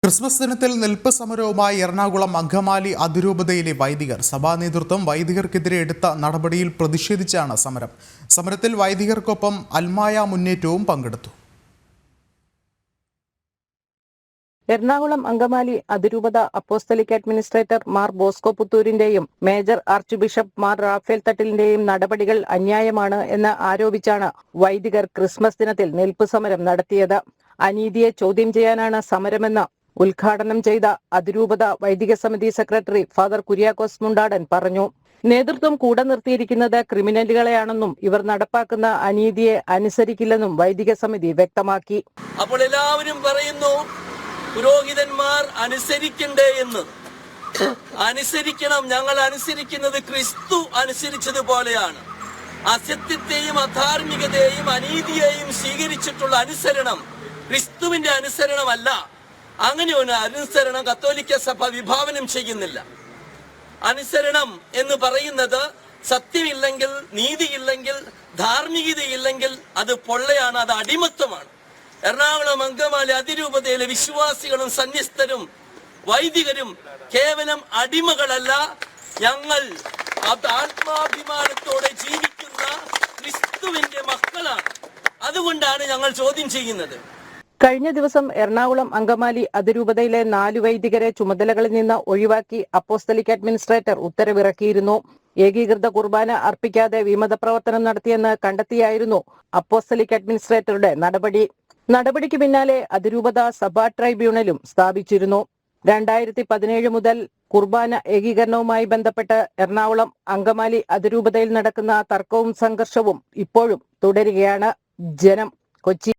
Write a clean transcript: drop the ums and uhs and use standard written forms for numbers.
Christmas ദിനത്തിൽ നിൽപ്പ് സമരവുമായി എറണാകുളം അങ്കമാലി അതിരൂപതയിലെ വൈദികർ. സഭാ നേതൃത്വം വൈദികർക്കെതിരെ എടുത്ത നടപടിയിൽ പ്രതിഷേധിച്ചാണ് സമരം. സമരത്തിൽ വൈദികർക്കൊപ്പം അൽമായ മുന്നേറ്റവും പങ്കെടുത്തു. എറണാകുളം അങ്കമാലി അതിരൂപത അപ്പോസ്തലിക് അഡ്മിനിസ്ട്രേറ്റർ മാർ ബോസ്കോ പുത്തൂരിന്റെയും major archbishop Mar Raphael തട്ടിലിന്റെയും നടപടികൾ അന്യായമാണ് എന്ന് ആരോപിച്ചാണ് വൈദികർ ക്രിസ്മസ് ദിനത്തിൽ നിൽപ്പ് സമരം നടത്തിയത്. അനീതിയെ ചോദ്യം ചെയ്യാനാണ് സമരമെന്ന് ഉദ്ഘാടനം ചെയ്ത അതിരൂപത വൈദിക സമിതി സെക്രട്ടറി ഫാദർ കുര്യാക്കോസ് മുണ്ടാടൻ പറഞ്ഞു. നേതൃത്വം കൂടെ നിർത്തിയിരിക്കുന്നത് ക്രിമിനലുകളെയാണെന്നും ഇവർ നടപ്പാക്കുന്ന അനീതിയെ അനുസരിക്കില്ലെന്നും വൈദിക സമിതി വ്യക്തമാക്കി. അപ്പോൾ എല്ലാവരും പറയുന്നു പുരോഹിതന്മാർ അനുസരിക്കണ്ടേ എന്ന്. അനുസരിക്കണം. ഞങ്ങൾ അനുസരിക്കുന്നത് ക്രിസ്തു അനുസരിച്ചതുപോലെയാണ്. അസത്യത്തെയും അധാർമികതയെയും അനീതിയെയും സ്വീകരിച്ചിട്ടുള്ള അനുസരണം ക്രിസ്തുവിന്റെ അനുസരണമല്ല. അങ്ങനെ ഒരു അനുസരണം കത്തോലിക്ക സഭ വിഭാവനം ചെയ്യുന്നില്ല. അനുസരണം എന്ന് പറയുന്നത് സത്യമില്ലെങ്കിൽ, നീതിയില്ലെങ്കിൽ, ധാർമ്മികതയില്ലെങ്കിൽ അത് പൊള്ളയാണ്, അത് അടിമത്തമാണ്. എറണാകുളം അങ്കമാലി അതിരൂപതയിലെ വിശ്വാസികളും സന്യസ്തരും വൈദികരും കേവലം അടിമകളല്ല, ഞങ്ങൾ ആത്മാഭിമാനത്തോടെ ജീവിക്കുന്ന ക്രിസ്തുവിന്റെ മക്കളാണ്. അതുകൊണ്ടാണ് ഞങ്ങൾ ചോദ്യം ചെയ്യുന്നത്. കഴിഞ്ഞ ദിവസം എറണാകുളം അങ്കമാലി അതിരൂപതയിലെ 4 വൈദികരെ ചുമതലകളിൽ നിന്ന് ഒഴിവാക്കി അപ്പോസ്തലിക് അഡ്മിനിസ്ട്രേറ്റർ ഉത്തരവിറക്കിയിരുന്നു. ഏകീകൃത കുർബാന അർപ്പിക്കാതെ വിമത പ്രവർത്തനം നടത്തിയെന്ന് കണ്ടെത്തിയായിരുന്നു അപ്പോസ്തലിക് അഡ്മിനിസ്ട്രേറ്ററുടെ നടപടിക്ക് പിന്നാലെ അതിരൂപത സഭാ ട്രൈബ്യൂണലും സ്ഥാപിച്ചിരുന്നു. 2017 മുതൽ കുർബാന ഏകീകരണവുമായി ബന്ധപ്പെട്ട് എറണാകുളം അങ്കമാലി അതിരൂപതയിൽ നടക്കുന്ന തർക്കവും സംഘർഷവും ഇപ്പോഴും തുടരുകയാണ്. ജനം, കൊച്ചി.